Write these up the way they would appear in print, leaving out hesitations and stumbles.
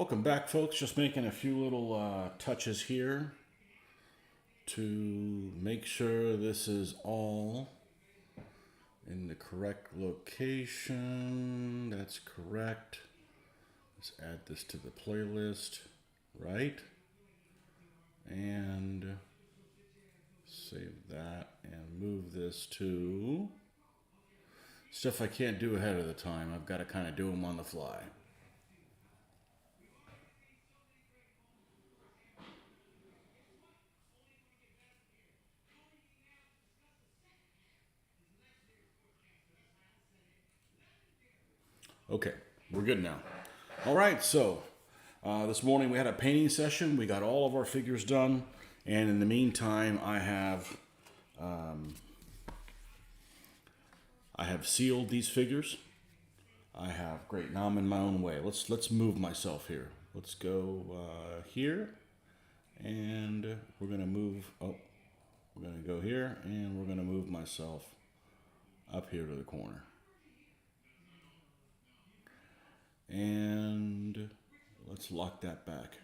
Welcome back, folks. Just making a few little touches here to make sure this is all in the correct location. That's correct. Let's add this to the playlist, right? And save that and move this to stuff I can't do ahead of the time. I've got to kind of do them on the fly. Okay, we're good now. All right, so this morning we had a painting session. We got all of our figures done, and in the meantime, I have sealed these figures. I have great. Now I'm in my own way. Let's move myself here. Let's go here, and we're gonna move. Oh, we're gonna go here, and we're gonna move myself up here to the corner. And let's lock that back.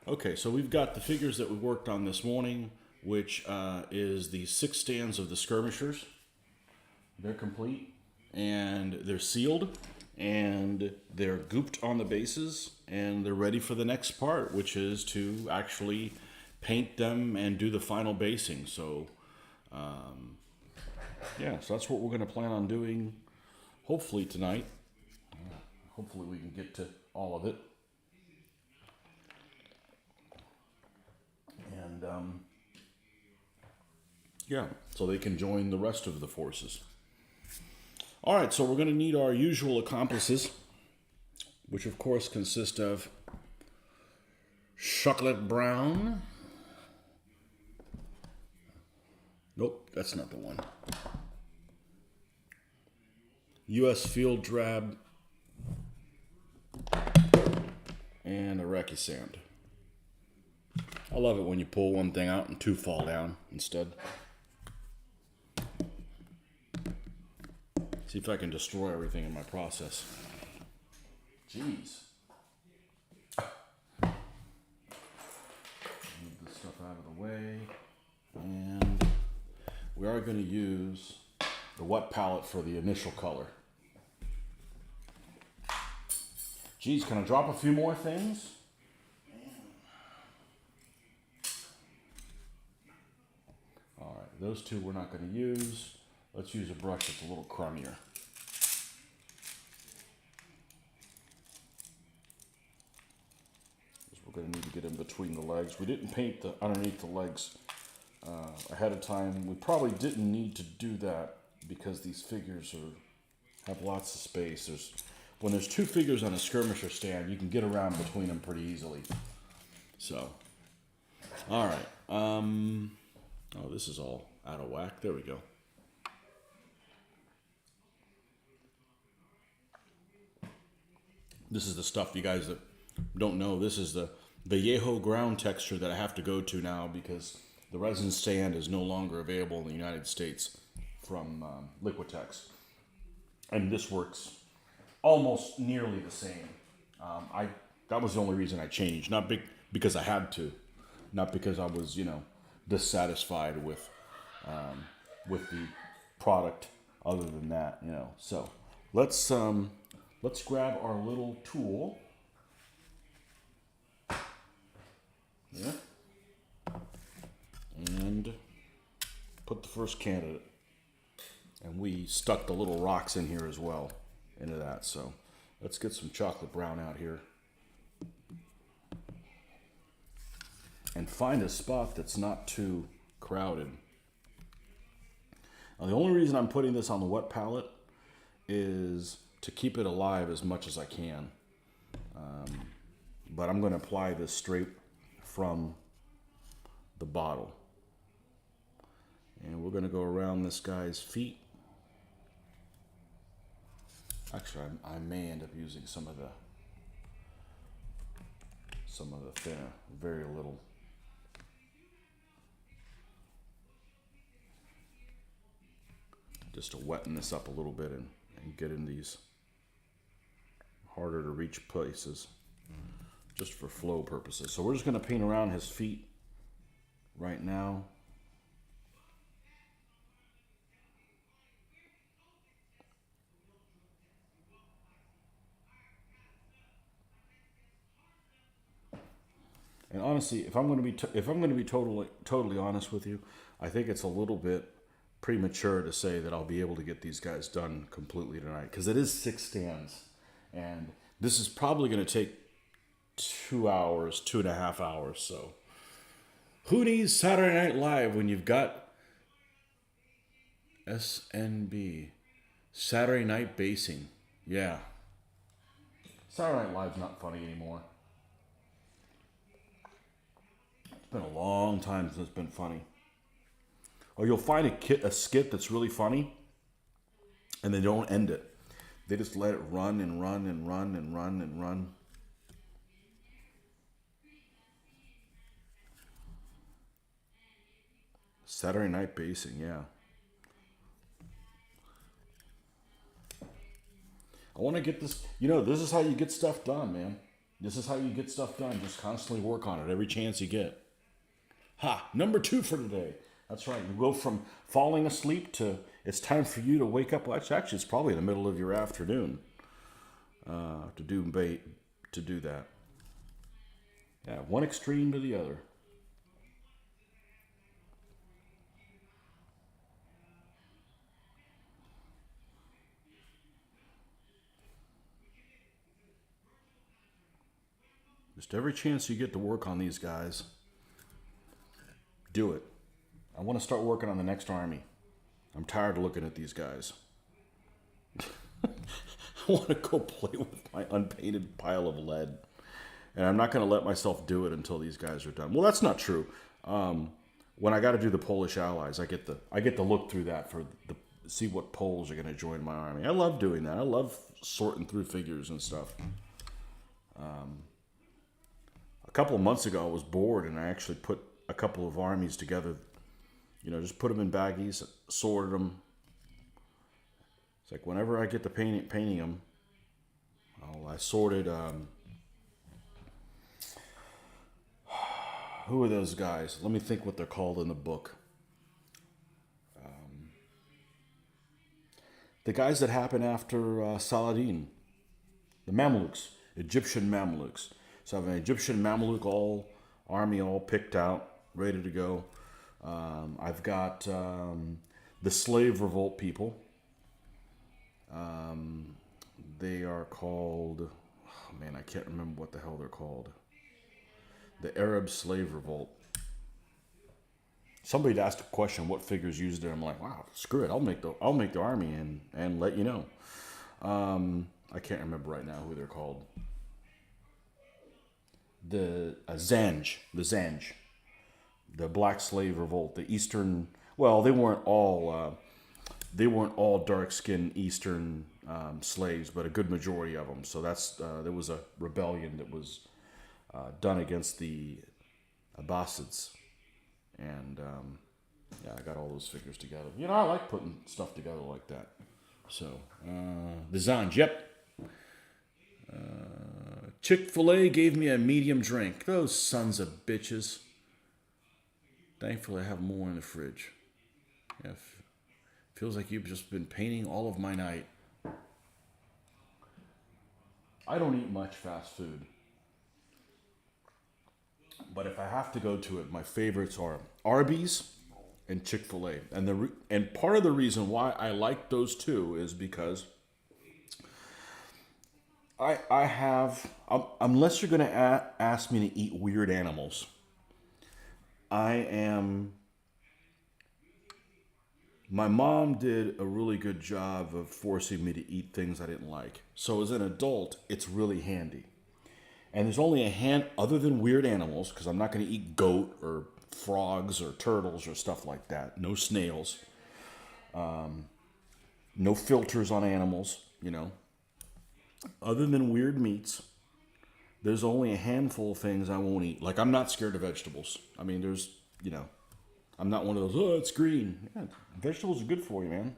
Okay, so we've got the figures that we worked on this morning, which is the 6 stands of the skirmishers. They're complete, and they're sealed, and they're gooped on the bases, and they're ready for the next part, which is to actually paint them and do the final basing. So, yeah, so that's what we're going to plan on doing. Hopefully tonight. Hopefully we can get to all of it. And yeah, so they can join the rest of the forces. All right, so we're going to need our usual accomplices, which of course consist of chocolate brown. Nope, that's not the one. U.S. field drab, and Iraqi sand. I love it when you pull one thing out and 2 fall down instead. See if I can destroy everything in my process. Jeez. Move this stuff out of the way. And we are going to use the wet palette for the initial color. Geez, can I drop a few more things? All right, those 2 we're not going to use. Let's use a brush that's a little crummier. We're going to need to get in between the legs. We didn't paint the underneath the legs ahead of time. We probably didn't need to do that because these figures have lots of space. When there's 2 figures on a skirmisher stand, you can get around between them pretty easily. So, all right. Oh, this is all out of whack. There we go. This is the stuff, you guys that don't know. This is the Vallejo ground texture that I have to go to now because the resin stand is no longer available in the United States from Liquitex. And this works almost nearly the same. That was the only reason I changed, not because I had to, not because I was dissatisfied with the product. Other than that, So let's grab our little tool. Yeah. And put the first candidate. And we stuck the little rocks in here as well into that. So let's get some chocolate brown out here. And find a spot that's not too crowded. Now, the only reason I'm putting this on the wet palette is to keep it alive as much as I can. But I'm going to apply this straight from the bottle. And we're going to go around this guy's feet. Actually, I may end up using some of the thinner, very little. Just to wetten this up a little bit and get in these harder to reach places, just for flow purposes. So we're just going to paint around his feet right now. And honestly, if I'm going to be totally honest with you, I think it's a little bit premature to say that I'll be able to get these guys done completely tonight, because it is 6 stands, and this is probably going to take 2 hours, 2.5 hours. So who needs Saturday Night Live when you've got SNB, Saturday Night Basing? Yeah, Saturday Night Live's not funny anymore. It's been a long time since it's been funny. Or you'll find a skit that's really funny, and they don't end it. They just let it run and run and run and run and run. Saturday Night Basing, yeah. I want to get this. This is how you get stuff done, man. This is how you get stuff done. Just constantly work on it every chance you get. Ha! Number 2 for today. That's right. You go from falling asleep to it's time for you to wake up. Well, actually, it's probably in the middle of your afternoon to do that. Yeah, one extreme to the other. Just every chance you get to work on these guys, do it. I want to start working on the next army. I'm tired of looking at these guys. I want to go play with my unpainted pile of lead. And I'm not going to let myself do it until these guys are done. Well, that's not true. When I got to do the Polish allies, I get to look through that see what Poles are going to join my army. I love doing that. I love sorting through figures and stuff. A couple of months ago, I was bored, and I actually put a couple of armies together. Just put them in baggies, sorted them. It's like whenever I get to painting them, I sorted. Who are those guys? Let me think what they're called in the book. The guys that happen after Saladin, the Mamluks, Egyptian Mamluks. So I have an Egyptian Mamluk army all picked out, ready to go. I've got the slave revolt people. They are called, I can't remember what the hell they're called. The Arab slave revolt. Somebody asked a question, what figures used it? I'm like, wow, screw it. I'll make the army and let you know. I can't remember right now who they're called. The Zanj, the black slave revolt, the Eastern. Well, they weren't all dark-skinned Eastern slaves, but a good majority of them. So there was a rebellion that was done against the Abbasids, and I got all those figures together. I like putting stuff together like that. So the Zanj, yep. Chick-fil-A gave me a medium drink. Those sons of bitches. Thankfully, I have more in the fridge. Yeah, feels like you've just been painting all of my night. I don't eat much fast food. But if I have to go to it, my favorites are Arby's and Chick-fil-A. And part of the reason why I like those two is because I have, unless you're going to ask me to eat weird animals, my mom did a really good job of forcing me to eat things I didn't like. So as an adult, it's really handy. And there's only other than weird animals, because I'm not going to eat goat or frogs or turtles or stuff like that. No snails. No filters on animals, Other than weird meats, there's only a handful of things I won't eat. Like, I'm not scared of vegetables. There's, I'm not one of those, it's green. Yeah, vegetables are good for you, man.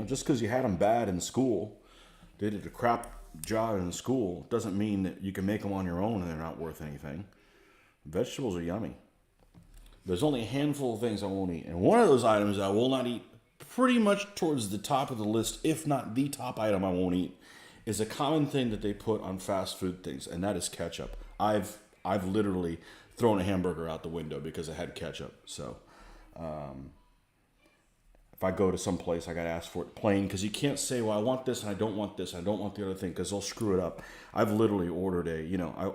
Just because you had them bad in school, they did a crap job in school doesn't mean that you can make them on your own and they're not worth anything. Vegetables are yummy. There's only a handful of things I won't eat. And one of those items I will not eat, pretty much towards the top of the list, if not the top item I won't eat, is a common thing that they put on fast food things, and that is ketchup. I've literally thrown a hamburger out the window because it had ketchup. So if I go to some place, I got to ask for it plain, because you can't say, well, I want this and I don't want this, and I don't want the other thing, because they'll screw it up. I've literally ordered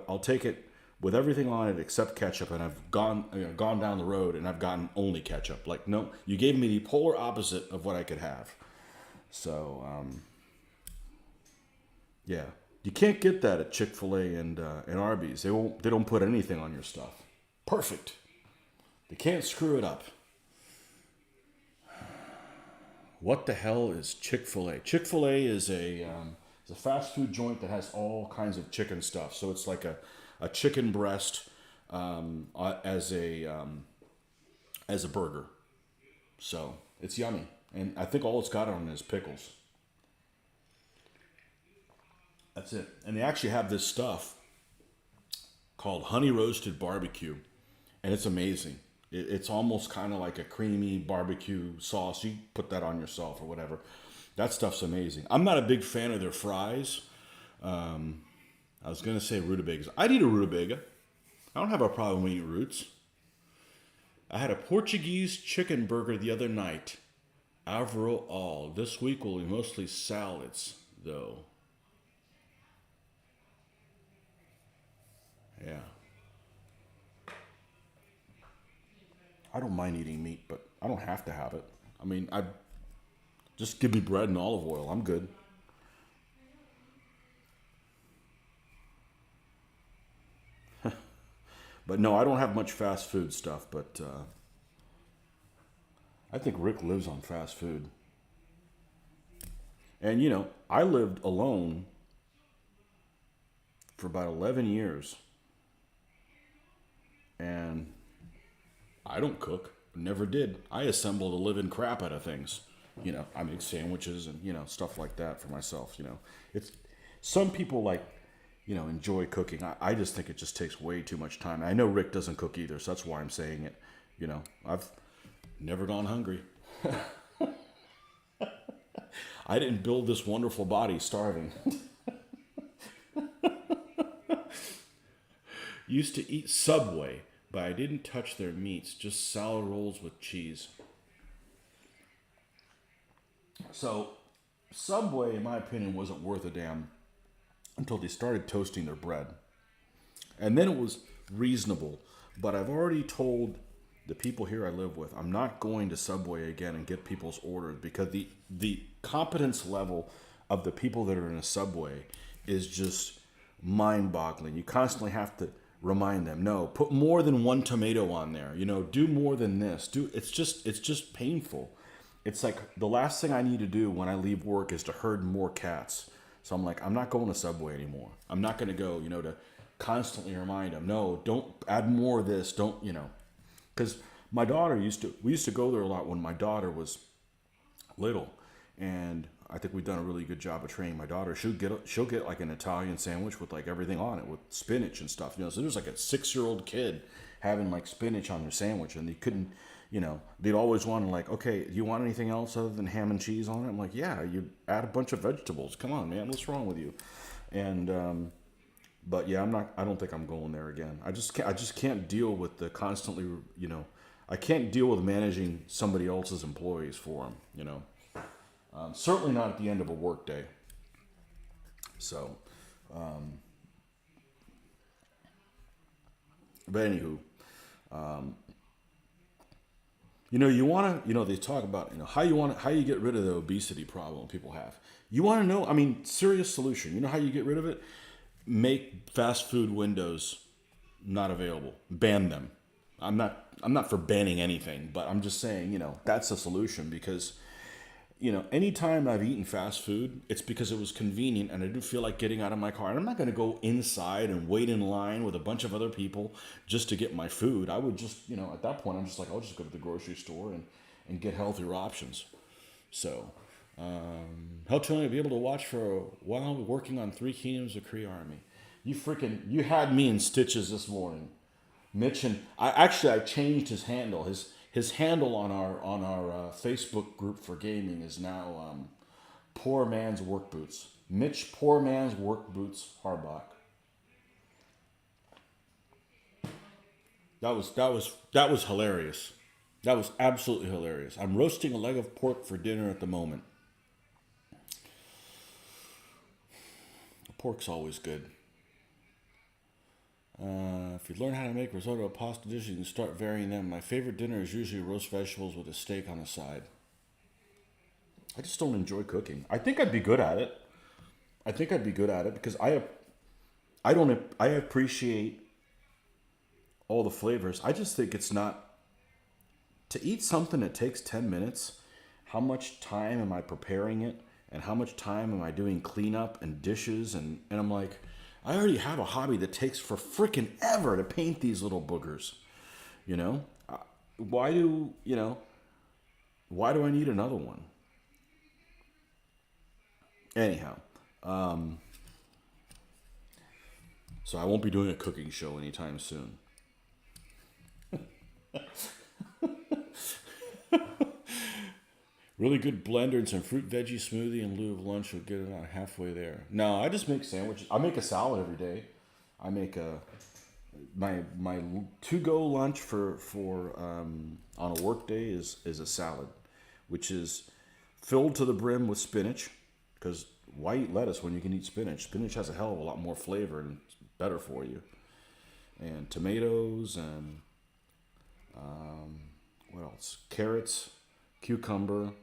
I'll take it with everything on it except ketchup, and I've gone down the road and I've gotten only ketchup. Like, no, you gave me the polar opposite of what I could have. So, yeah, you can't get that at Chick-fil-A and Arby's. They don't put anything on your stuff. Perfect. They can't screw it up. What the hell is Chick-fil-A? Chick-fil-A is a fast food joint that has all kinds of chicken stuff. So it's like a chicken breast as a burger. So it's yummy, and I think all it's got on it is pickles. That's it. And they actually have this stuff called honey roasted barbecue, and it's amazing. It's almost kind of like a creamy barbecue sauce. You put that on yourself or whatever. That stuff's amazing. I'm not a big fan of their fries. I was going to say rutabagas. I'd eat a rutabaga. I don't have a problem eating roots. I had a Portuguese chicken burger the other night. Overall, this week will be mostly salads, though. Yeah. I don't mind eating meat, but I don't have to have it. I mean, just give me bread and olive oil. I'm good. But no, I don't have much fast food stuff, but I think Rick lives on fast food. And, I lived alone for about 11 years. And I don't cook. Never did. I assemble the living crap out of things. I make sandwiches and, stuff like that for myself. It's some people enjoy cooking. I just think it just takes way too much time. I know Rick doesn't cook either, so that's why I'm saying it. I've never gone hungry. I didn't build this wonderful body starving. Used to eat Subway, but I didn't touch their meats, just salad rolls with cheese. So, Subway, in my opinion, wasn't worth a damn until they started toasting their bread. And then it was reasonable. But I've already told the people here I live with, I'm not going to Subway again and get people's orders, because the competence level of the people that are in a Subway is just mind-boggling. You constantly have to remind them, no, put more than one tomato on there. Do more than this. It's just painful. It's like the last thing I need to do when I leave work is to herd more cats. So I'm like, I'm not going to Subway anymore. I'm not going to go, to constantly remind them, no, don't add more of this. Don't, because my daughter we used to go there a lot when my daughter was little. And I think we've done a really good job of training my daughter. She'll get like an Italian sandwich with like everything on it, with spinach and stuff. So there's like a 6-year-old kid having like spinach on their sandwich, and they couldn't, they'd always want to like, okay, do you want anything else other than ham and cheese on it? I'm like, yeah, you add a bunch of vegetables. Come on, man, what's wrong with you? And but yeah, I don't think I'm going there again. I just can't deal with the constantly, I can't deal with managing somebody else's employees for them. Certainly not at the end of a work day. So, but anywho, you want to, they talk about, how you get rid of the obesity problem people have. You want to know, serious solution. You know how you get rid of it? Make fast food windows not available. Ban them. I'm not for banning anything, but I'm just saying, that's a solution, because anytime I've eaten fast food, it's because it was convenient and I didn't feel like getting out of my car. And I'm not going to go inside and wait in line with a bunch of other people just to get my food. I would just, at that point, I'm just like, I'll just go to the grocery store and get healthier options. So, Helped Tony be able to watch for a while working on 3 Kingdoms of Kree Army. You had me in stitches this morning. Mitch and I changed his handle. His handle on our Facebook group for gaming is now Poor Man's Work Boots. Mitch Poor Man's Work Boots Harbach. That was hilarious. That was absolutely hilarious. I'm roasting a leg of pork for dinner at the moment. Pork's always good. If you learn how to make risotto or pasta dishes, you can start varying them. My favorite dinner is usually roast vegetables with a steak on the side. I just don't enjoy cooking. I think I'd be good at it. Because I appreciate all the flavors. I just think it's not to eat something that takes 10 minutes. How much time am I preparing it? And how much time am I doing cleanup and dishes? And I'm like, I already have a hobby that takes for freaking ever to paint these little boogers. You know? Why do I need another one? Anyhow. So I won't be doing a cooking show anytime soon. Really good blender and some fruit veggie smoothie in lieu of lunch will get it about halfway there. No, I just make sandwiches. I make a salad every day. I make my to-go lunch for on a work day is a salad, which is filled to the brim with spinach. Because why eat lettuce when you can eat spinach? Spinach has a hell of a lot more flavor and it's better for you. And tomatoes and what else? Carrots, cucumber.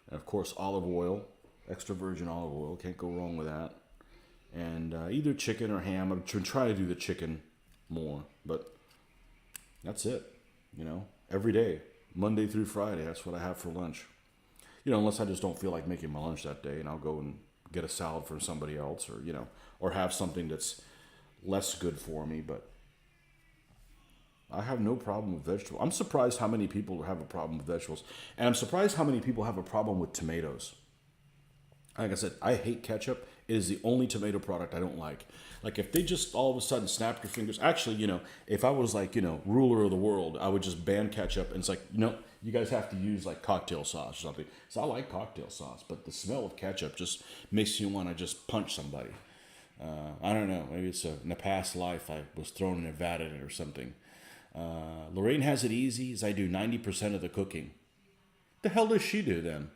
And of course, olive oil, extra virgin olive oil. Can't go wrong with that. And either chicken or ham. I'm trying to do the chicken more, but that's it. Every day, Monday through Friday, that's what I have for lunch. Unless I just don't feel like making my lunch that day, and I'll go and get a salad from somebody else, or have something that's less good for me. But I have no problem with vegetables. I'm surprised how many people have a problem with vegetables. And I'm surprised how many people have a problem with tomatoes. Like I said, I hate ketchup. It is the only tomato product I don't like. Like if they just all of a sudden snapped your fingers. Actually, if I was like, ruler of the world, I would just ban ketchup. And it's like, you guys have to use like cocktail sauce or something. So I like cocktail sauce, but the smell of ketchup just makes you want to just punch somebody. I don't know. Maybe it's in a past life I was thrown in a vat in it or something. Lorraine has it easy as I do 90% of the cooking. The hell does she do then?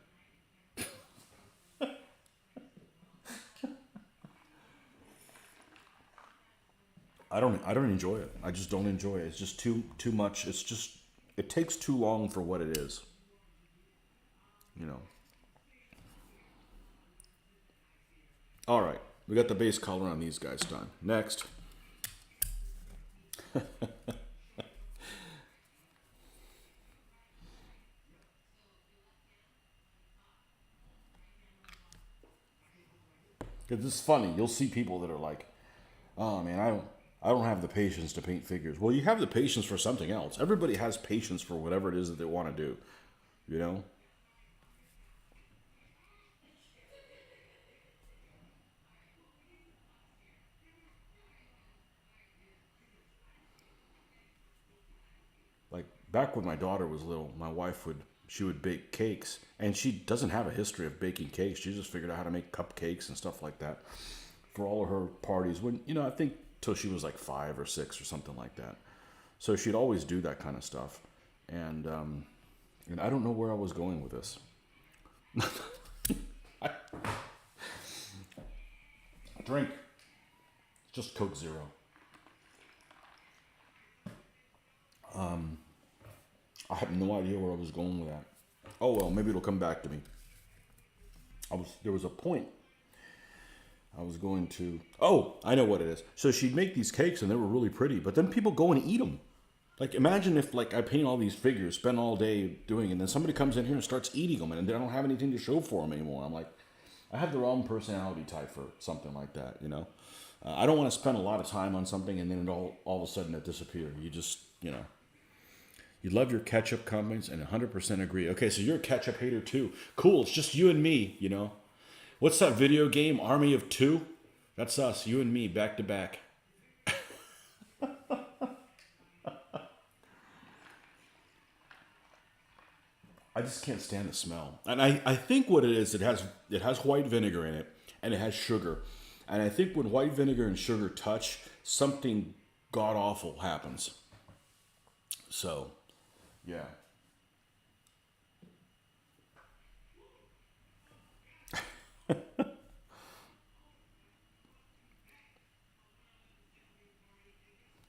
I don't enjoy it. I just don't enjoy it. It's just too much. It takes too long for what it is. All right. We got the base color on these guys done. Next. Because it's funny. You'll see people that are like, oh man, I don't have the patience to paint figures. Well, you have the patience for something else. Everybody has patience for whatever it is that they want to do. Like back when my daughter was little, my wife would bake cakes, and she doesn't have a history of baking cakes. She just figured out how to make cupcakes and stuff like that for all of her parties. When I think till she was like 5 or 6 or something like that. So she'd always do that kind of stuff, and I don't know where I was going with this. Drink, just Coke Zero. I have no idea where I was going with that. Oh well, maybe it'll come back to me. There was a point I was going to. Oh, I know what it is. So she'd make these cakes and they were really pretty, but then people go and eat them. Like imagine if like I paint all these figures, spend all day doing it, and then somebody comes in here and starts eating them, and I don't have anything to show for them anymore. I'm like, I have the wrong personality type for something like that, I don't want to spend a lot of time on something and then all of a sudden it disappears. You just, You love your ketchup comments and 100% agree. Okay, so you're a ketchup hater too. Cool, it's just you and me, you know. What's that video game, Army of Two? That's us, you and me, back to back. I just can't stand the smell. And I think what it is, it has white vinegar in it and it has sugar. And I think when white vinegar and sugar touch, something god awful happens. So, yeah.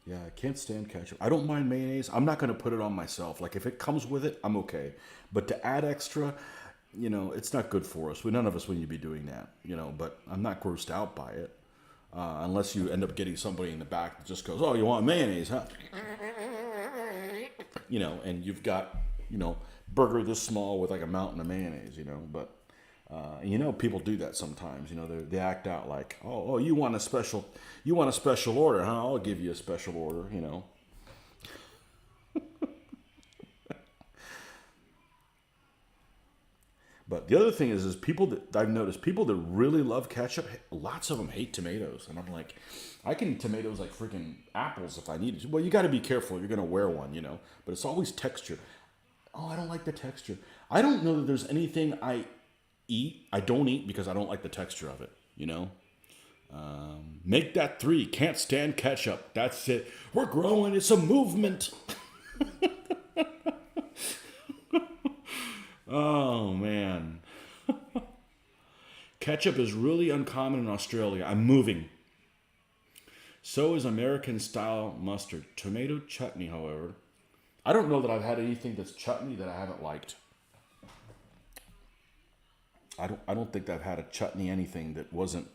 Yeah, I can't stand ketchup. I don't mind mayonnaise. I'm not going to put it on myself. Like if it comes with it, I'm okay. But to add extra, it's not good for us. None of us need to be doing that, but I'm not grossed out by it. Unless you end up getting somebody in the back that just goes, "Oh, you want mayonnaise, huh?" And you've got, burger this small with like a mountain of mayonnaise, but people do that sometimes. They act out like, oh, you want a special order, huh? I'll give you a special order. But the other thing is people that I've noticed, people that really love ketchup, lots of them hate tomatoes, and I'm like, I can eat tomatoes like freaking apples if I need to. Well, you got to be careful. You're gonna wear one, But it's always texture. Oh, I don't like the texture. I don't know that there's anything I don't eat because I don't like the texture of it. Make that 3. Can't stand ketchup. That's it. We're growing. It's a movement. Oh, man. Ketchup is really uncommon in Australia. I'm moving. So is American style mustard. Tomato chutney, however. I don't know that I've had anything that's chutney that I haven't liked. I don't think I've had a chutney anything that wasn't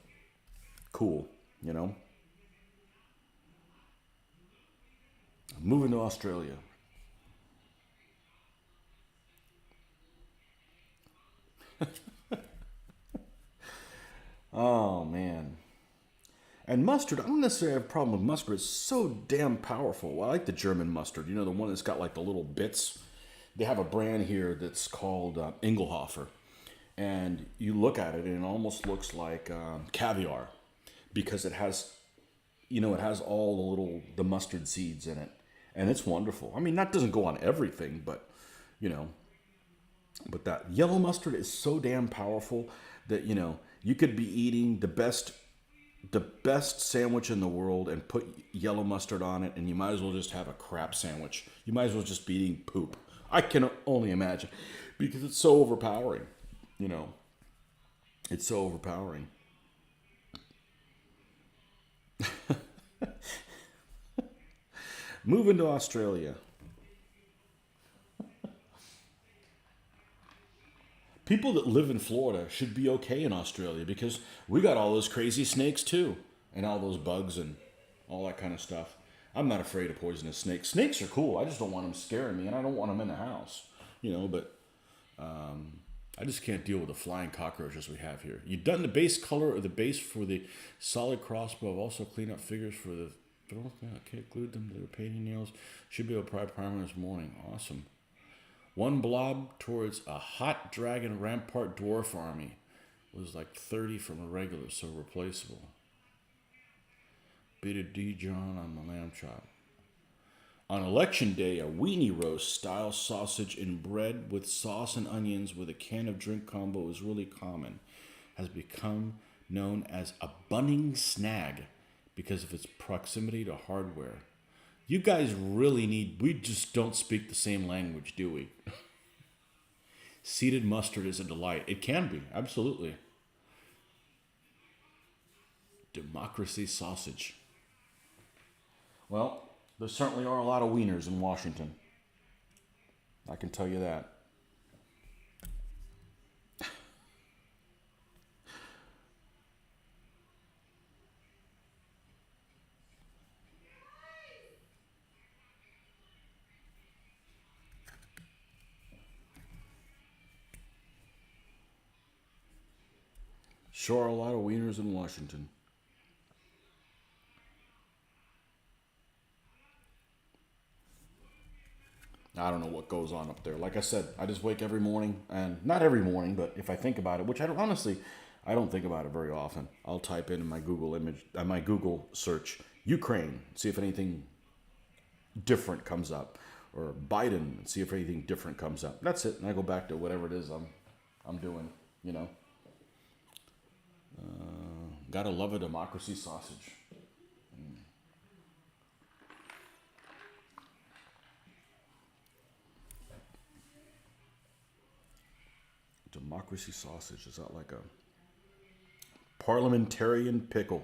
cool. I'm moving to Australia. Oh, man. And mustard, I don't necessarily have a problem with mustard. It's so damn powerful. Well, I like the German mustard. The one that's got like the little bits. They have a brand here that's called Engelhofer. And you look at it and it almost looks like caviar because it has all the mustard seeds in it. And it's wonderful. I mean, that doesn't go on everything, you know, but that yellow mustard is so damn powerful that, you could be eating the best sandwich in the world and put yellow mustard on it, and you might as well just have a crap sandwich. You might as well just be eating poop. I can only imagine because it's so overpowering. You know, it's so overpowering. Moving to Australia. People that live in Florida should be okay in Australia because we got all those crazy snakes too, and all those bugs and all that kind of stuff. I'm not afraid of poisonous snakes. Snakes are cool. I just don't want them scaring me, and I don't want them in the house. But I just can't deal with the flying cockroaches we have here. You've done the base color or the base for the solid crossbow. I've also cleaned up figures for the. Okay, glued them to their painting nails. Should be able to apply primer this morning. Awesome. One blob towards a hot dragon rampart dwarf army was like 30 from a regular, so replaceable. Bit of Dijon on the lamb chop. On election day, a weenie roast style sausage in bread with sauce and onions with a can of drink combo is really common. Has become known as a bunning snag because of its proximity to hardware. You guys we just don't speak the same language, do we? Seeded mustard is a delight. It can be, absolutely. Democracy sausage. Well, there certainly are a lot of wieners in Washington. I can tell you that. Sure are a lot of wieners in Washington. I don't know what goes on up there. Like I said, I just wake every morning, and not every morning, but if I think about it, which I don't honestly, I don't think about it very often. I'll type in my Google image, my Google search, Ukraine, see if anything different comes up, or Biden, see if anything different comes up. That's it, and I go back to whatever it is I'm doing. You know, gotta love a democracy sausage. Democracy sausage, is that like a parliamentarian pickle?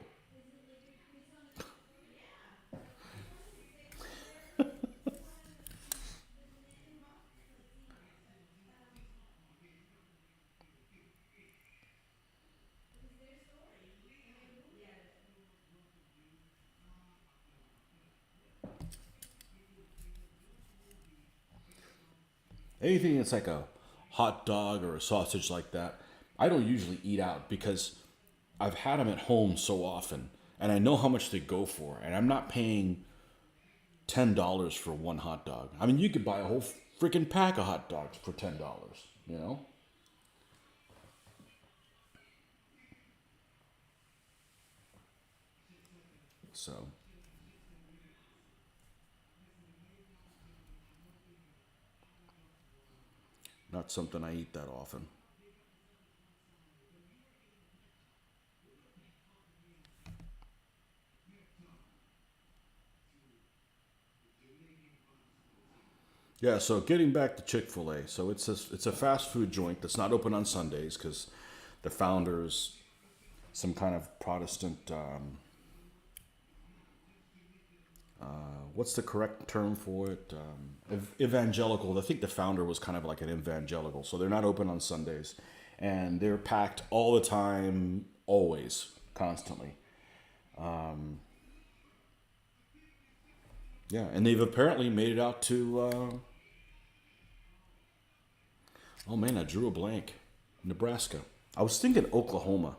Anything that's like a hot dog or a sausage like that, I don't usually eat out because I've had them at home so often, and I know how much they go for, and I'm not paying $10 for one hot dog. I mean, you could buy a whole freaking pack of hot dogs for $10. You know, so not something I eat that often. Yeah, so getting back to Chick-fil-A. So it's a fast food joint that's not open on Sundays because the founder's some kind of Protestant. What's the correct term for it? Evangelical. I think the founder was kind of like an evangelical. So they're not open on Sundays, and they're packed all the time, always, constantly. Yeah, and they've apparently made it out to. Oh man, I drew a blank. Nebraska. I was thinking Oklahoma,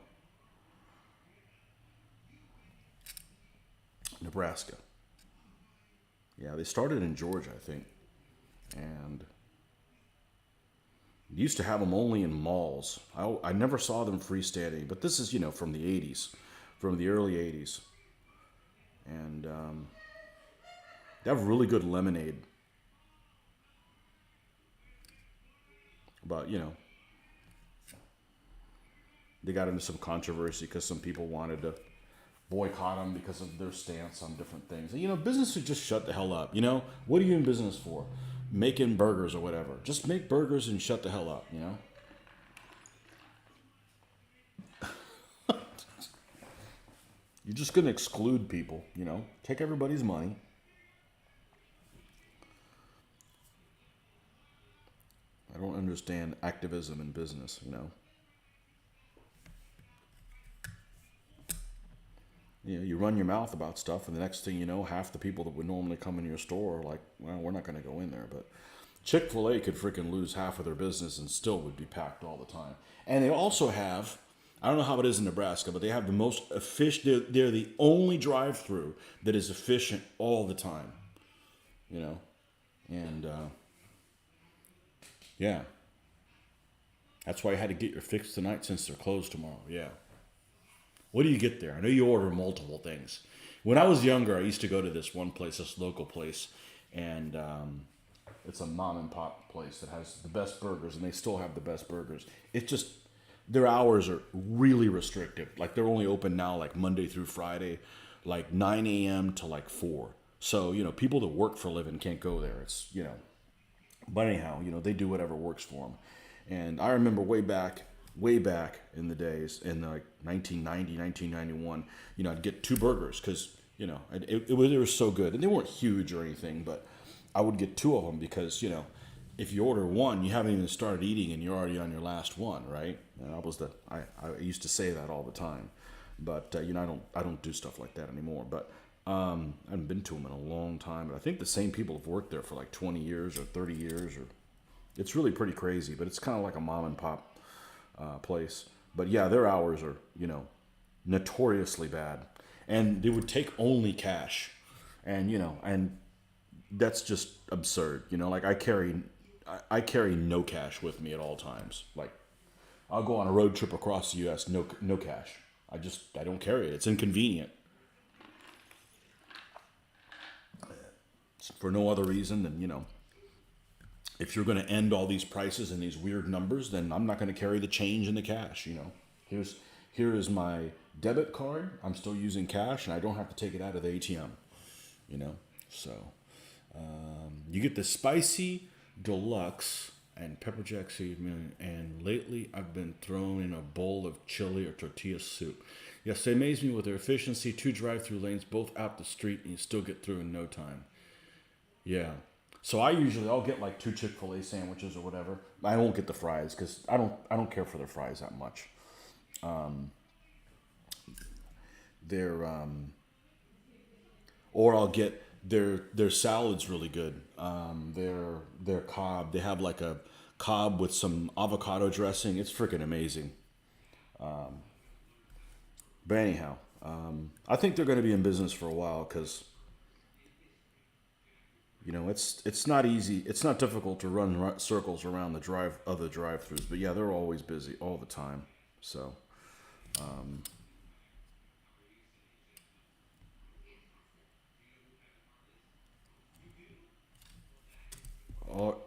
Nebraska. Yeah, they started in Georgia, I think, and used to have them only in malls. I never saw them freestanding, but this is from the '80s, from the early '80s, and they have really good lemonade. But they got into some controversy because some people wanted to boycott them because of their stance on different things. And, business should just shut the hell up. What are you in business for? Making burgers or whatever. Just make burgers and shut the hell up. You're just going to exclude people. Take everybody's money. I don't understand activism in business. You run your mouth about stuff, and the next thing you know, half the people that would normally come in your store are like, well, we're not going to go in there. But Chick-fil-A could freaking lose half of their business and still would be packed all the time. And they also have, I don't know how it is in Nebraska, but they have the most efficient, they're the only drive-through that is efficient all the time. You know? And, yeah. That's why I had to get your fix tonight since they're closed tomorrow. Yeah. What do you get there? I know you order multiple things. When I was younger, I used to go to this one place, this local place, and it's a mom and pop place that has the best burgers, and they still have the best burgers. It's just their hours are really restrictive. Like they're only open now, like Monday through Friday, like 9 a.m. to like 4. So people that work for a living can't go there. It's. But anyhow, they do whatever works for them. And I remember way back in the days, in like 1990, 1991, I'd get two burgers because, they were so good. And they weren't huge or anything, but I would get two of them because, if you order one, you haven't even started eating and you're already on your last one, right? And I used to say that all the time. But, I don't do stuff like that anymore. But I haven't been to them in a long time. But I think the same people have worked there for like 20 years or 30 years. It's really pretty crazy. But it's kind of like a mom and pop place. But yeah, their hours are, notoriously bad. And they would take only cash. And, and that's just absurd. You know, like I carry no cash with me at all times. Like I'll go on a road trip across the U.S. No cash. I don't carry it. It's inconvenient for no other reason than if you're going to end all these prices and these weird numbers, then I'm not going to carry the change in the cash. Here is my debit card. I'm still using cash, and I don't have to take it out of the ATM. You know, so you get the spicy deluxe and pepper jack seasoning, and lately I've been thrown in a bowl of chili or tortilla soup. Yes, they amaze me with their efficiency. 2 drive-through lanes, both out the street, and you still get through in no time. Yeah. So I'll get like 2 Chick-fil-A sandwiches or whatever. I won't get the fries because I don't care for their fries that much. They're or I'll get their salad's really good. Their Cobb, they have like a Cobb with some avocado dressing. It's freaking amazing. But anyhow, I think they're going to be in business for a while because it's not easy. It's not difficult to run circles around the drive-throughs. But yeah, they're always busy all the time. So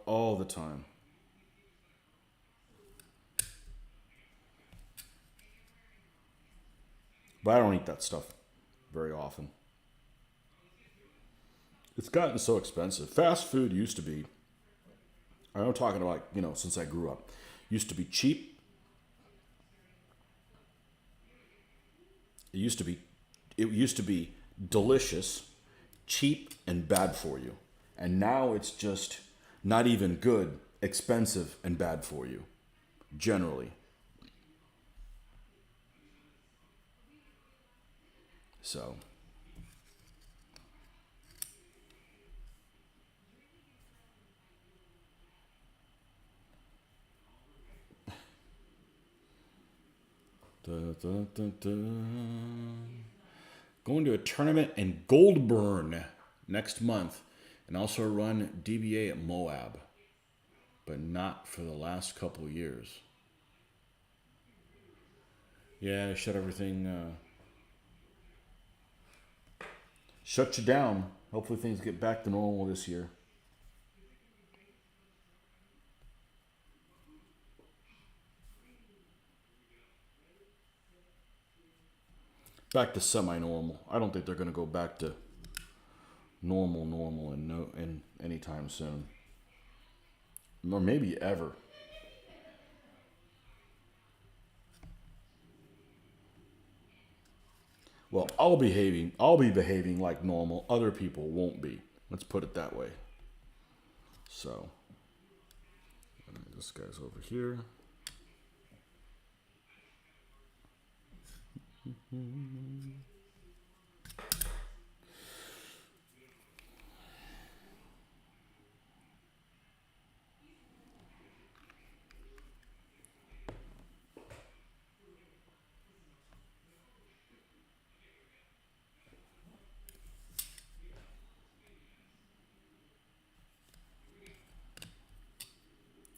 all the time. But I don't eat that stuff very often. It's gotten so expensive. Fast food used to be, I'm talking about, since I grew up, used to be cheap. It used to be, it used to be delicious, cheap, and bad for you. And now it's just not even good, expensive, and bad for you, generally. So, dun, dun, dun, dun. Going to a tournament in Goldburn next month, and also run DBA at Moab, but not for the last couple of years. Yeah, shut everything, shut you down. Hopefully things get back to normal this year. Back to semi-normal. I don't think they're going to go back to normal, and no, in anytime soon, or maybe ever. Well, I'll be behaving like normal. Other people won't be. Let's put it that way. So, this guy's over here.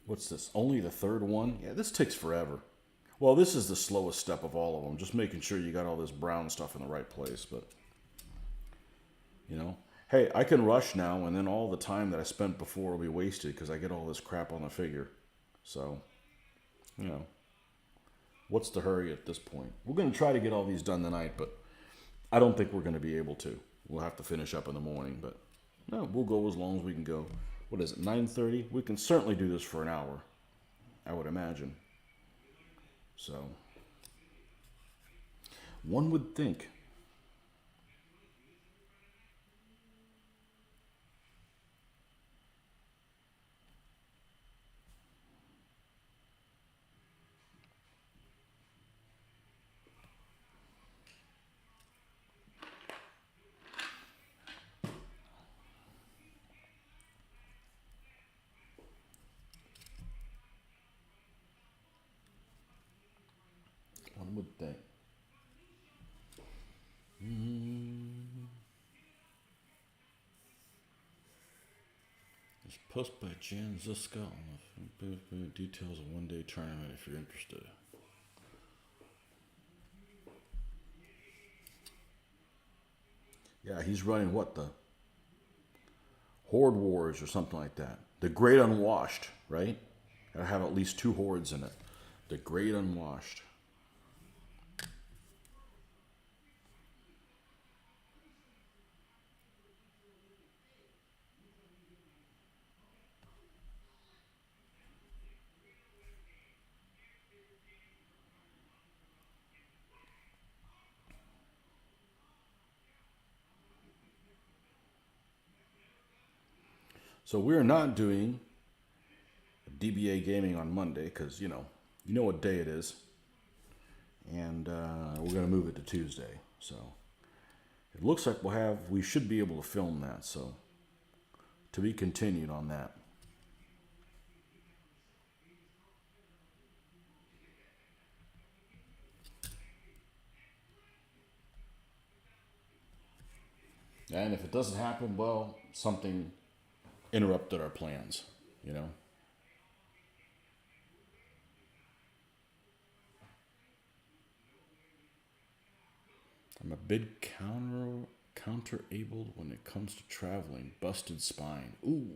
What's this? Only the third one? Yeah, this takes forever. Well, this is the slowest step of all of them. Just making sure you got all this brown stuff in the right place. But, you know, hey, I can rush now, and then all the time that I spent before will be wasted because I get all this crap on the figure. So, you know, what's the hurry at this point? We're going to try to get all these done tonight, but I don't think we're going to be able to. We'll have to finish up in the morning, but no, we'll go as long as we can go. What is it, 9:30? We can certainly do this for an hour, I would imagine. So, one would think. One would think. Post by Jan Ziska on the details of one-day tournament if you're interested. Yeah, he's running what, the Horde Wars or something like that. The Great Unwashed, right? Gotta have at least 2 hordes in it. The Great Unwashed. So we're not doing DBA gaming on Monday because you know what day it is, and we're gonna move it to Tuesday. So it looks like we should be able to film that. So to be continued on that. And if it doesn't happen, well, something interrupted our plans, you know. I'm a bit counter abled when it comes to traveling. Busted spine. Ooh.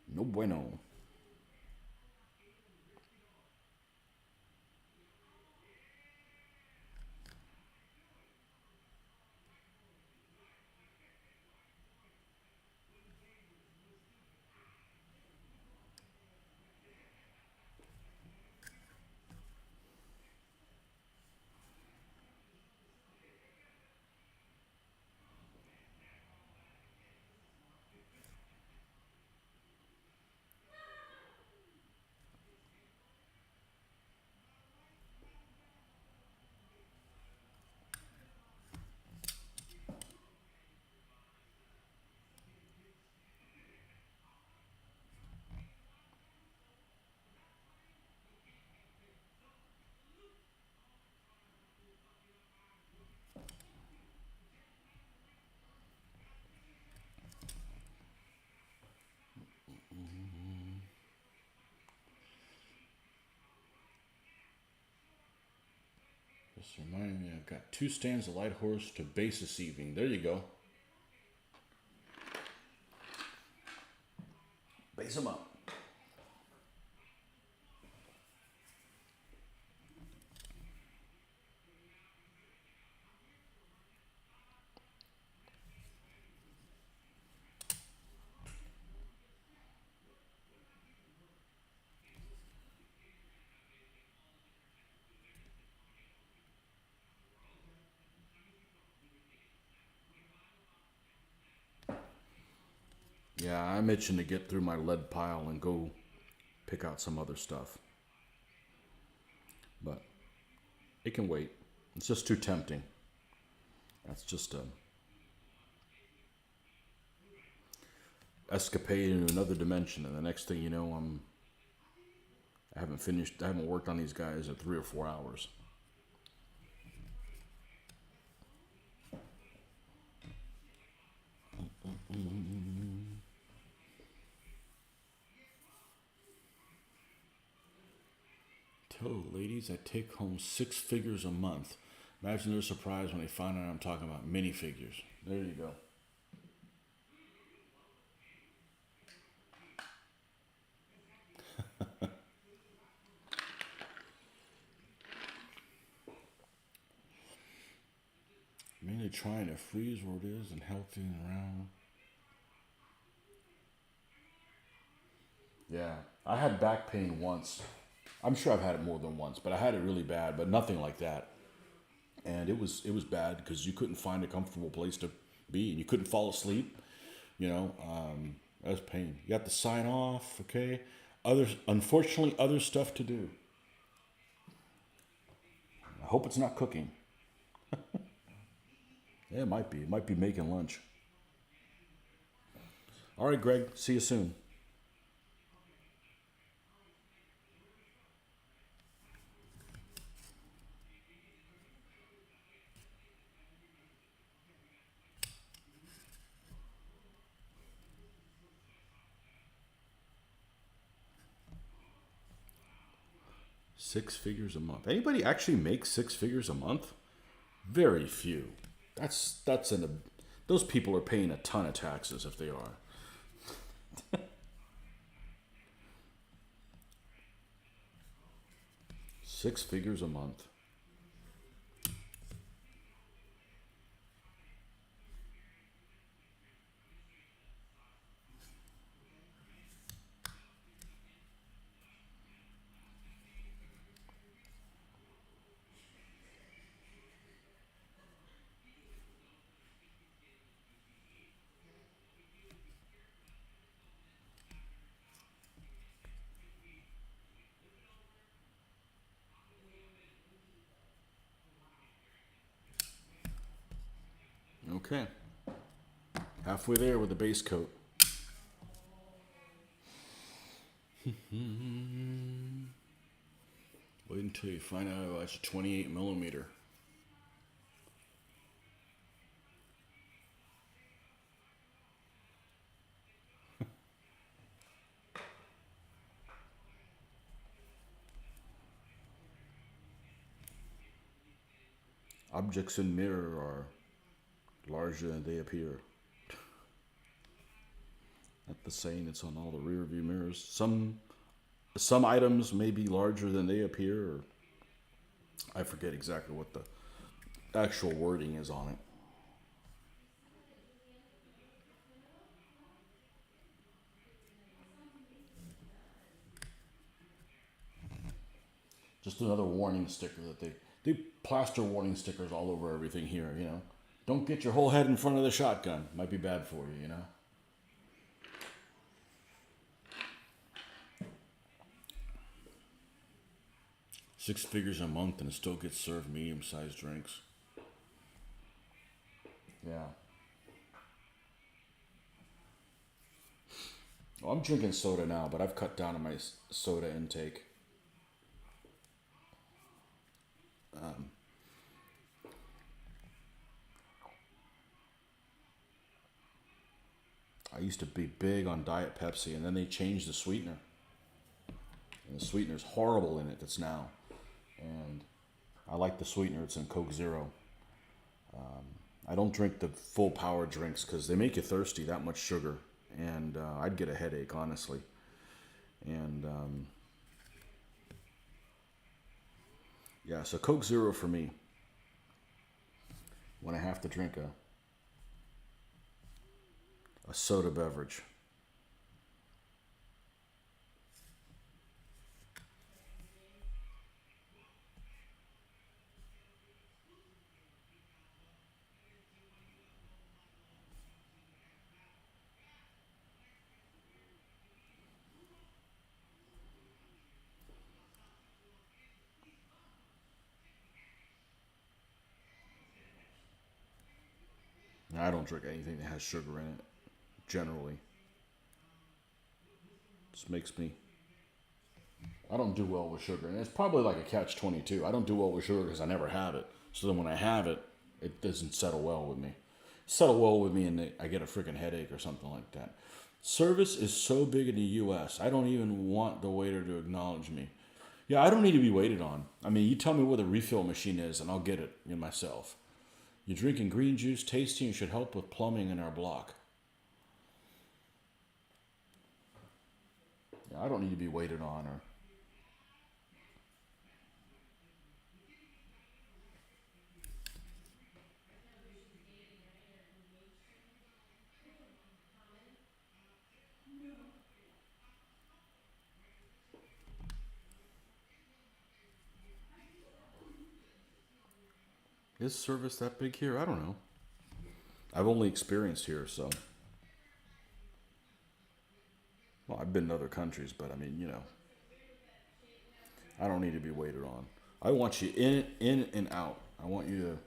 No bueno. Just reminding me, I've got 2 stands of light horse to base this evening. There you go. Base them up. Yeah, I'm itching to get through my lead pile and go pick out some other stuff. But it can wait. It's just too tempting. That's just a escapade into another dimension, and the next thing you know, I haven't worked on these guys in 3 or 4 hours. Tell ladies I take home 6 figures a month. Imagine their surprise when they find out I'm talking about minifigures. There you go. Mainly trying to freeze where it is and helping around. Yeah, I had back pain once. I'm sure I've had it more than once, but I had it really bad, but nothing like that. And it was bad because you couldn't find a comfortable place to be, and you couldn't fall asleep. You know, that was pain. You have to sign off. Okay, unfortunately, other stuff to do. I hope it's not cooking. Yeah, it might be. It might be making lunch. All right, Greg. See you soon. 6 figures a month. Anybody actually make 6 figures a month? Very few. Those people are paying a ton of taxes if they are. 6 figures a month. Okay. Halfway there with the base coat. Wait until you find out it's 28 millimeter. Objects in mirror are larger than they appear. That's the saying that's on all the rear view mirrors. Some items may be larger than they appear, or I forget exactly what the actual wording is on it. Just another warning sticker that they plaster warning stickers all over everything here, you know. Don't get your whole head in front of the shotgun. Might be bad for you, you know. Six figures a month and it still gets served medium-sized drinks. Yeah. Well, I'm drinking soda now, but I've cut down on my soda intake. I used to be big on Diet Pepsi, and then they changed the sweetener. And the sweetener's horrible in it that's now. And I like the sweetener. It's in Coke Zero. I don't drink the full power drinks because they make you thirsty, that much sugar. And I'd get a headache, honestly. And yeah, so Coke Zero for me. When I have to drink a soda beverage. I don't drink anything that has sugar in it, generally. Just makes me... I don't do well with sugar. And it's probably like a catch-22. I don't do well with sugar because I never have it. So then when I have it, it doesn't settle well with me. Settle well with me and I get a freaking headache or something like that. Service is so big in the U.S., I don't even want the waiter to acknowledge me. Yeah, I don't need to be waited on. I mean, you tell me where the refill machine is and I'll get it in myself. You're drinking green juice, tasty, and should help with plumbing in our block. Yeah, I don't need to be waited on or... Is service that big here? I don't know. I've only experienced here, so... Well, I've been to other countries, but I mean, you know... I don't need to be waited on. I want you in and out. I want you to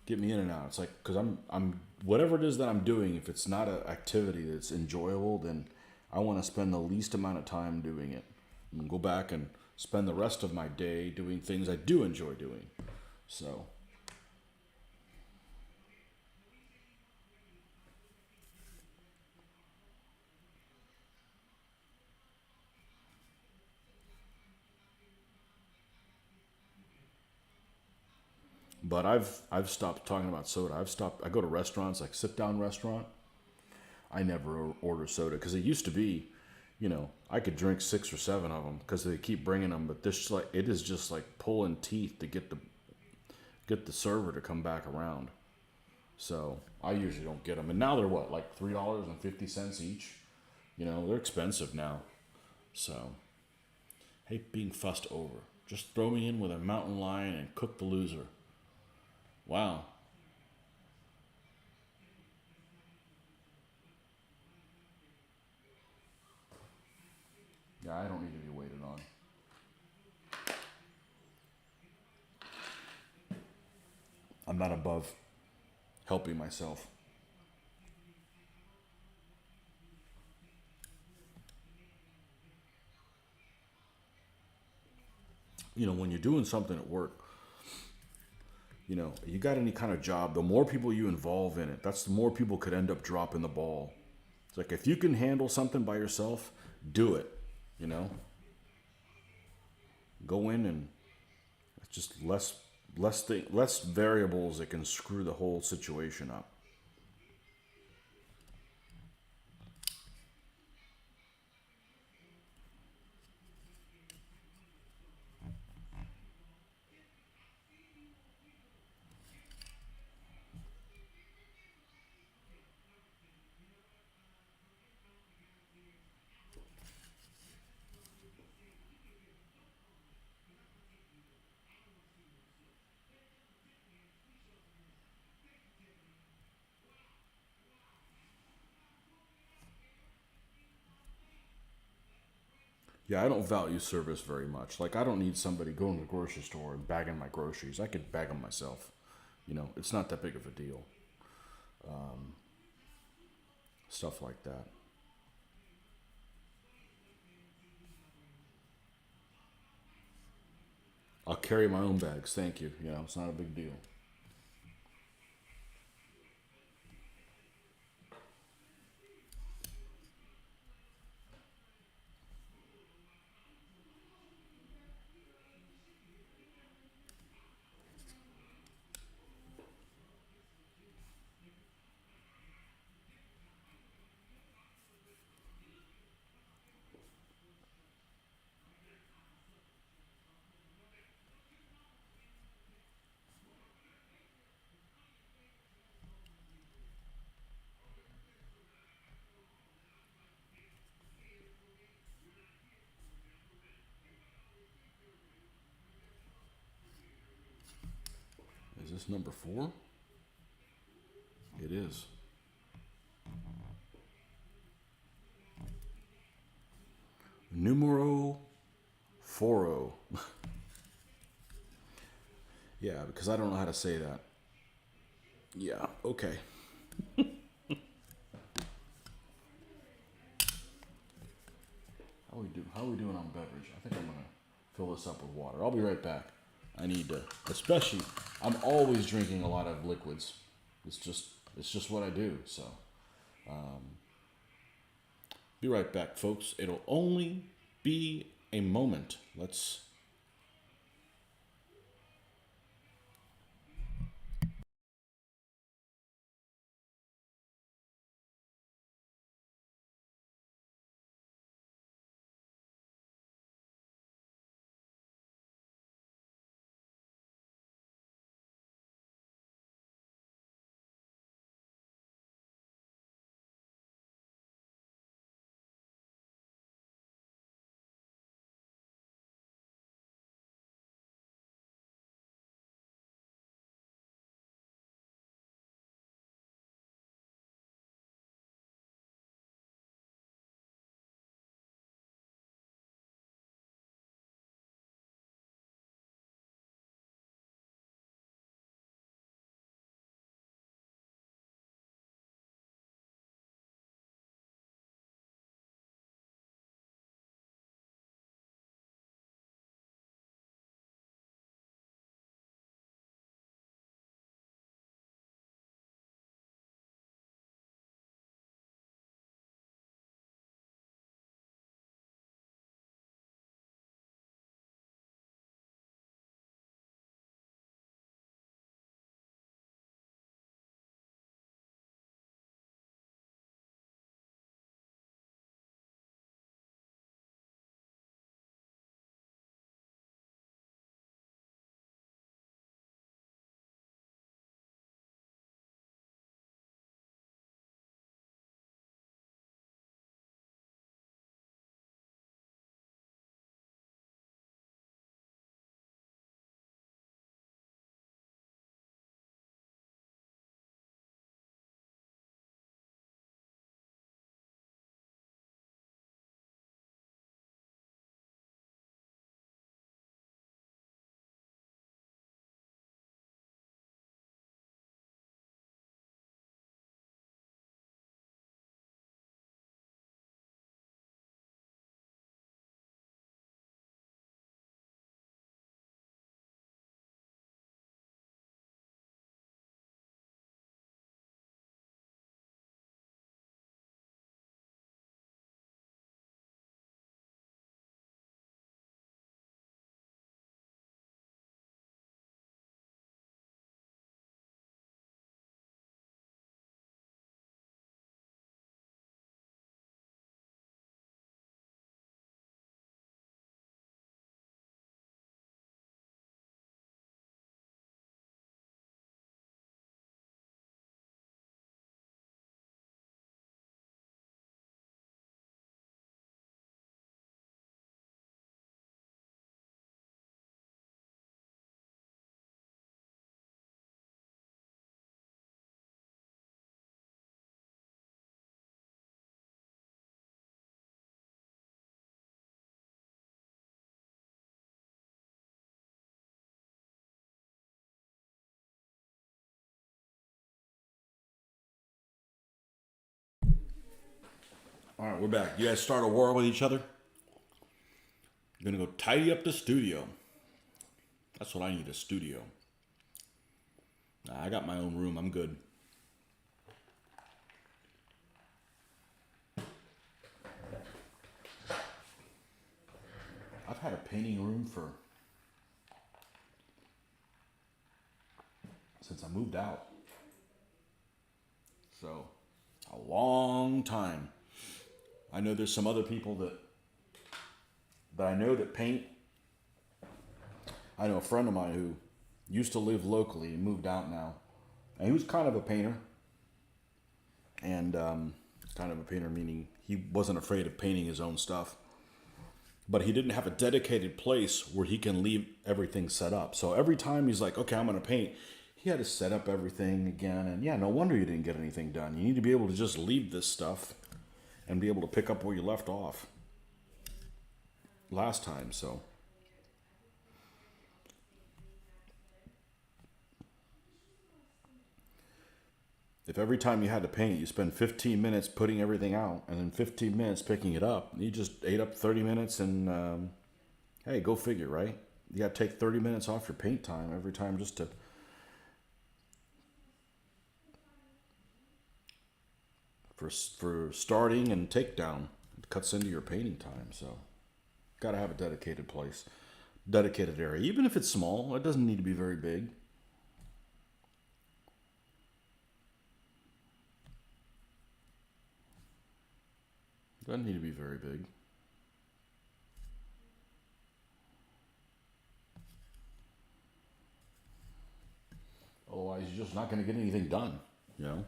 get me in and out. It's like, because I'm whatever it is that I'm doing, if it's not an activity that's enjoyable, then I want to spend the least amount of time doing it. And go back and spend the rest of my day doing things I do enjoy doing. So... But I've stopped talking about soda. I've stopped. I go to restaurants, like sit down restaurant. I never order soda because it used to be, I could drink 6 or 7 of them because they keep bringing them. But this like it is just like pulling teeth to get the server to come back around. So I usually don't get them. And now they're what, like $3.50 each. They're expensive now. So hate being fussed over. Just throw me in with a mountain lion and cook the loser. Wow. Yeah, I don't need to be waited on. I'm not above helping myself. When you're doing something at work, you got any kind of job, the more people you involve in it, that's the more people could end up dropping the ball. It's like if you can handle something by yourself, do it. You know, go in and it's just less variables that can screw the whole situation up. Yeah, I don't value service very much. Like I don't need somebody going to the grocery store and bagging my groceries. I could bag them myself. It's not that big of a deal. Stuff like that. I'll carry my own bags. Thank you. It's not a big deal. Is this number 4? It is. Numero 40. Yeah, because I don't know how to say that. Yeah, okay. How are we doing on beverage? I think I'm gonna fill this up with water. I'll be right back. I need to, especially. I'm always drinking a lot of liquids. It's just it's just what I do. So, be right back, folks. It'll only be a moment. Let's All right, we're back. You guys start a war with each other? I'm gonna go tidy up the studio. That's what I need, a studio. Nah, I got my own room. I'm good. I've had a painting room since I moved out. So, a long time. I know there's some other people that I know that paint. I know a friend of mine who used to live locally and moved out now. And he was kind of a painter. And kind of a painter meaning he wasn't afraid of painting his own stuff. But he didn't have a dedicated place where he can leave everything set up. So every time he's like, okay, I'm going to paint, he had to set up everything again. And yeah, no wonder you didn't get anything done. You need to be able to just leave this stuff and be able to pick up where you left off last time. So if every time you had to paint, you spend 15 minutes putting everything out and then 15 minutes picking it up, you just ate up 30 minutes and, hey, go figure, right? You got to take 30 minutes off your paint time every time just for starting and takedown. It cuts into your painting time, so got to have a dedicated place, dedicated area. Even if it's small, it doesn't need to be very big. Doesn't need to be very big. Otherwise, you're just not going to get anything done, you know?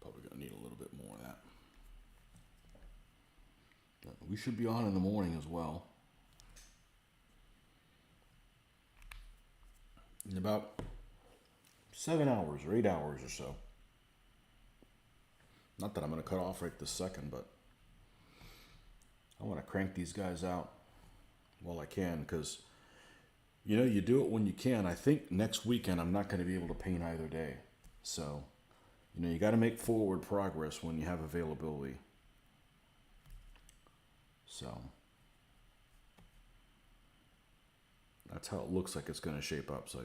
Probably going to need a little bit more of that. But we should be on in the morning as well. In about 7 hours or 8 hours or so. Not that I'm going to cut off right this second, but I want to crank these guys out while I can because, you know, you do it when you can. I think next weekend I'm not going to be able to paint either day. So, you know, you got to make forward progress when you have availability. So, that's how it looks like it's going to shape up. So,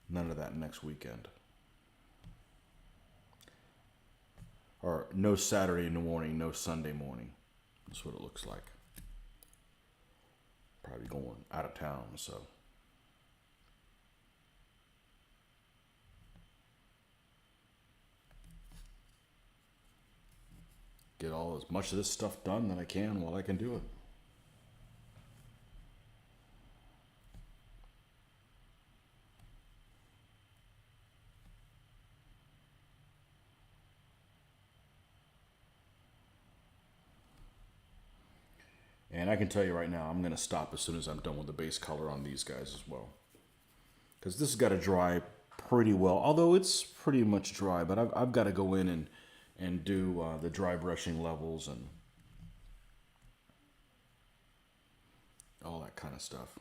none of that next weekend. Or no Saturday in the morning, no Sunday morning. That's what it looks like. Probably going out of town, so. Get all as much of this stuff done that I can while I can do it. And I can tell you right now, I'm going to stop as soon as I'm done with the base color on these guys as well. Because this has got to dry pretty well. Although it's pretty much dry, but I've got to go in and do the dry brushing levels and all that kind of stuff.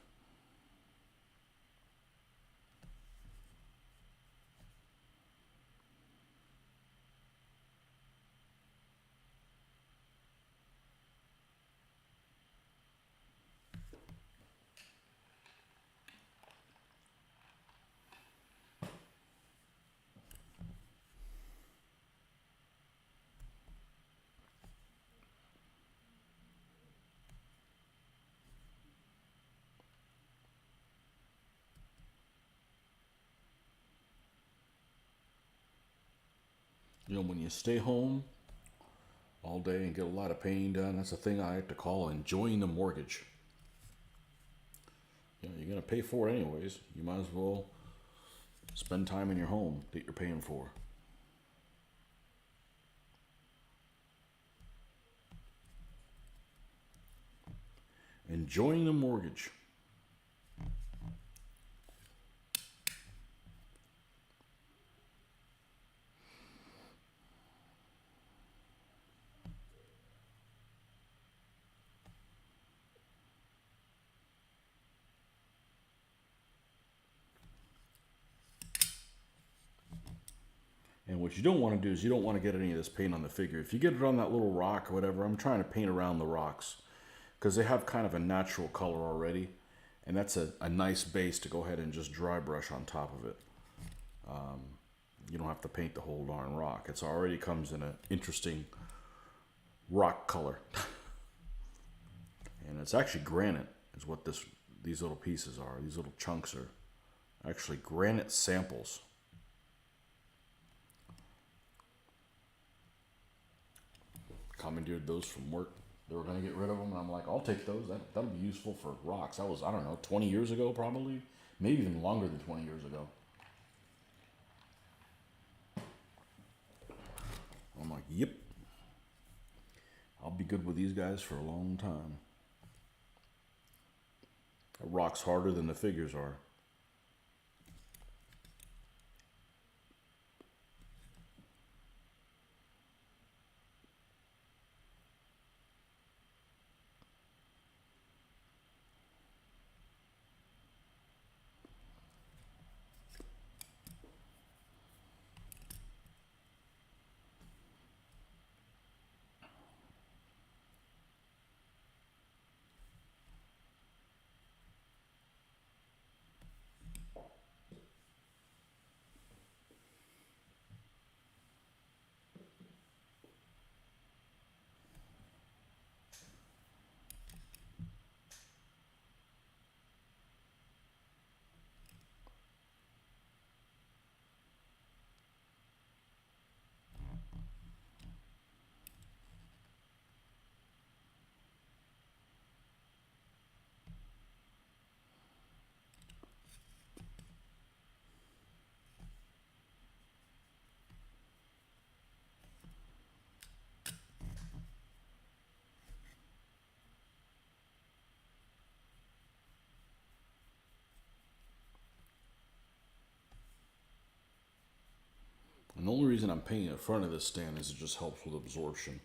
You know, when you stay home all day and get a lot of painting done, that's a thing I like to call enjoying the mortgage. You know, you're going to pay for it anyways. You might as well spend time in your home that you're paying for. Enjoying the mortgage. And what you don't want to do is you don't want to get any of this paint on the figure. If you get it on that little rock or whatever, I'm trying to paint around the rocks because they have kind of a natural color already. And that's a nice base to go ahead and just dry brush on top of it. You don't have to paint the whole darn rock. It already comes in an interesting rock color. And it's actually granite is what these little pieces are. These little chunks are actually granite samples. Commandeered those from work. They were going to get rid of them, and I'm like, I'll take those. That'll be useful for rocks. That was, I don't know, 20 years ago probably. Maybe even longer than 20 years ago. I'm like, yep. I'll be good with these guys for a long time. A rock's harder than the figures are. And the only reason I'm painting the front of this stand is it just helps with absorption.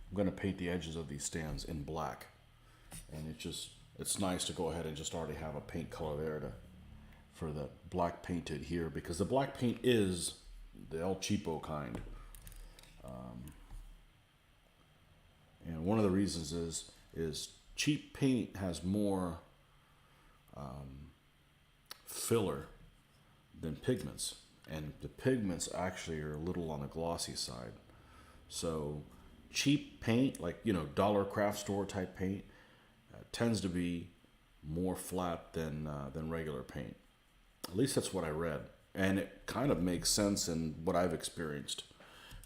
I'm going to paint the edges of these stands in black. And it's nice to go ahead and just already have a paint color there for the black painted here, because the black paint is the El Cheapo kind. And one of the reasons is cheap paint has more filler than pigments. And the pigments actually are a little on the glossy side. So cheap paint, like, dollar craft store type paint, tends to be more flat than regular paint. At least that's what I read. And it kind of makes sense in what I've experienced,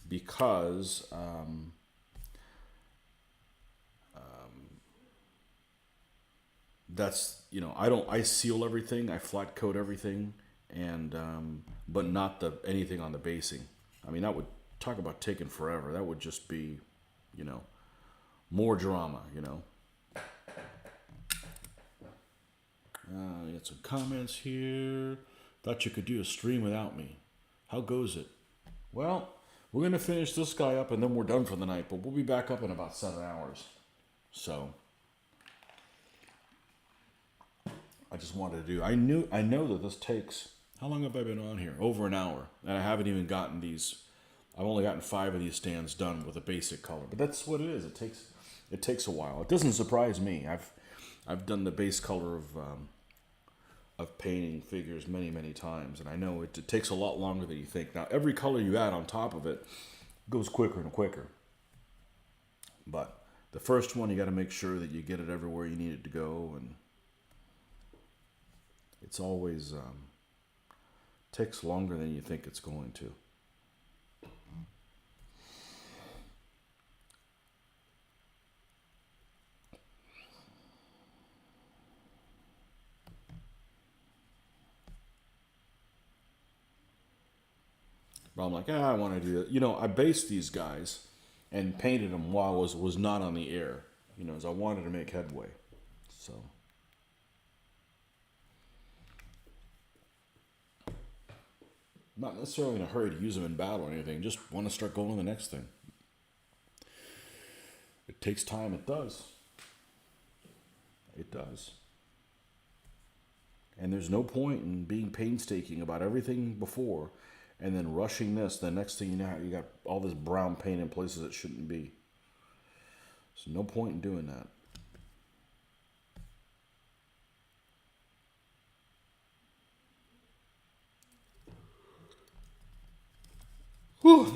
because that's, I seal everything, I flat coat everything, and but not anything on the basing. I mean, that would talk about taking forever. That would just be, more drama, Got some comments here. Thought you could do a stream without me. How goes it? Well, we're going to finish this guy up and then we're done for the night, but we'll be back up in about 7 hours. So I just wanted to do, I know that this takes, how long have I been on here? Over an hour. And I haven't even gotten I've only gotten 5 of these stands done with a basic color, but that's what it is. It takes a while. It doesn't surprise me. I've done the base color of painting figures many, many times, and I know it takes a lot longer than you think. Now, every color you add on top of it goes quicker and quicker. But the first one, you got to make sure that you get it everywhere you need it to go, and it's always takes longer than you think it's going to. But I'm like, I want to do it. I based these guys and painted them while I was not on the air, as I wanted to make headway. So not necessarily in a hurry to use them in battle or anything. Just want to start going to the next thing. It takes time. It does. It does. And there's no point in being painstaking about everything before and then rushing this, the next thing you know, you got all this brown paint in places it shouldn't be. There's no point in doing that. Whew.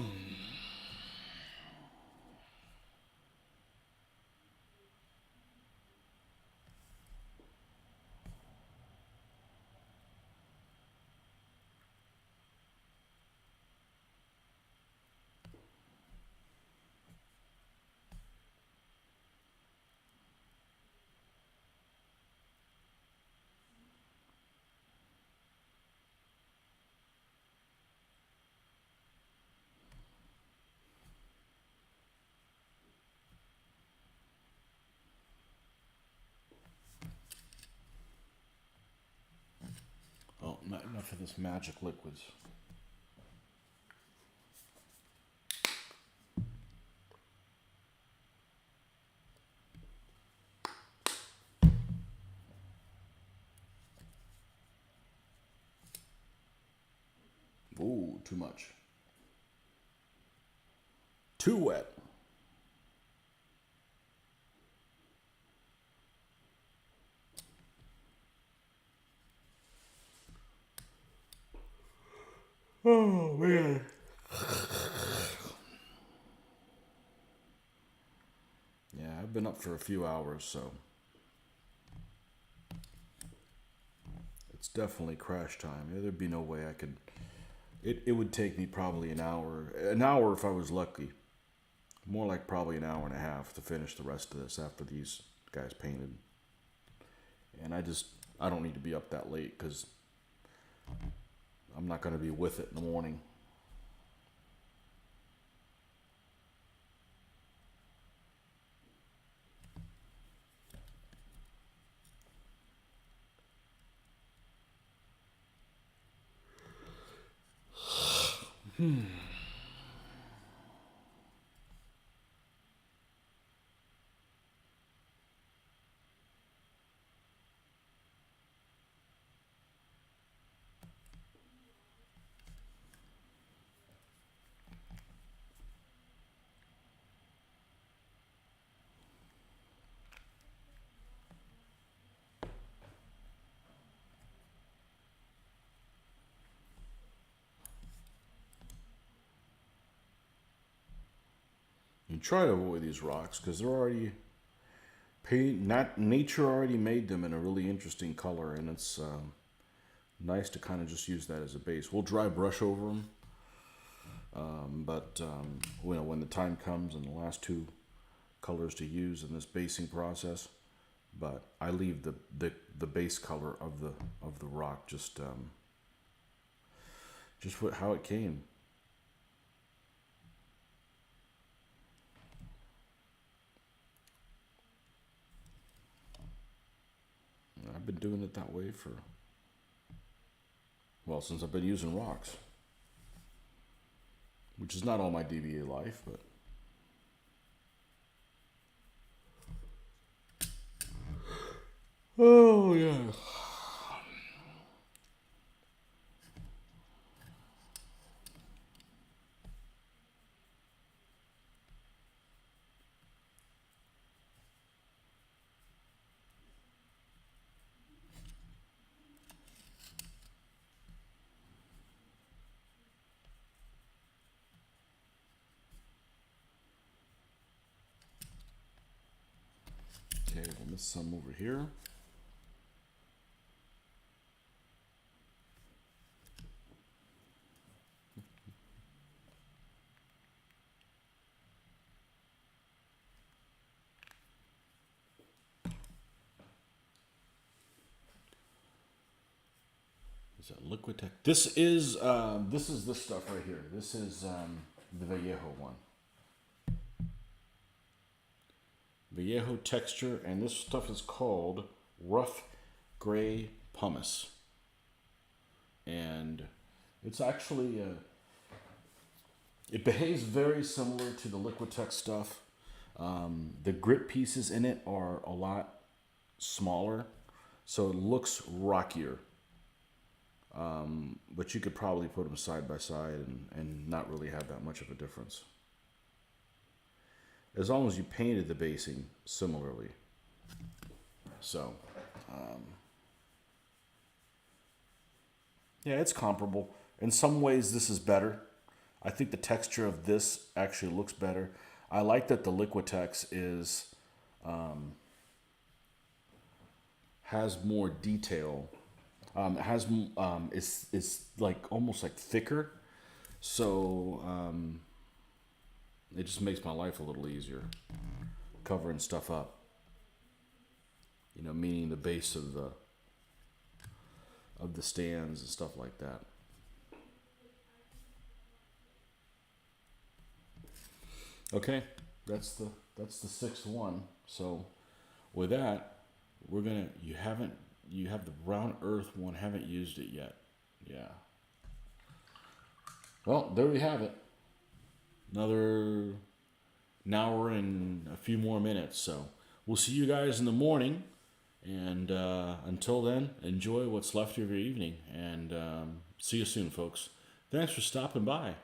Oh, not enough of this magic liquids. Ooh, too much. Too wet. Oh, man. Yeah, I've been up for a few hours, so it's definitely crash time. There'd be no way I could. It would take me probably an hour. An hour if I was lucky. More like probably an hour and a half to finish the rest of this after these guys painted. And I don't need to be up that late because I'm not going to be with it in the morning. You try to avoid these rocks because they're already nature already made them in a really interesting color, and it's nice to kind of just use that as a base. We'll dry brush over them, but when the time comes and the last two colors to use in this basing process, but I leave the base color of the rock just how it came. I've been doing it that way since I've been using rocks, which is not all my DBA life, but oh yeah. Okay, we'll miss some over here. Is that Liquitech? This is this stuff right here. This is the Vallejo one. Vallejo texture, and this stuff is called rough gray pumice, and it's actually it behaves very similar to the Liquitech stuff. The grit pieces in it are a lot smaller, so it looks rockier. But you could probably put them side by side and not really have that much of a difference. As long as you painted the basing similarly. So, yeah, it's comparable. In some ways, this is better. I think the texture of this actually looks better. I like that the Liquitex has more detail. It's like almost like thicker, so it just makes my life a little easier covering stuff up. You know, meaning the base of the stands and stuff like that. Okay, that's the sixth one. So with that, you have the brown earth one, haven't used it yet. Yeah. Well, there we have it. Another an hour and a few more minutes. So we'll see you guys in the morning. And until then, enjoy what's left of your evening. And see you soon, folks. Thanks for stopping by.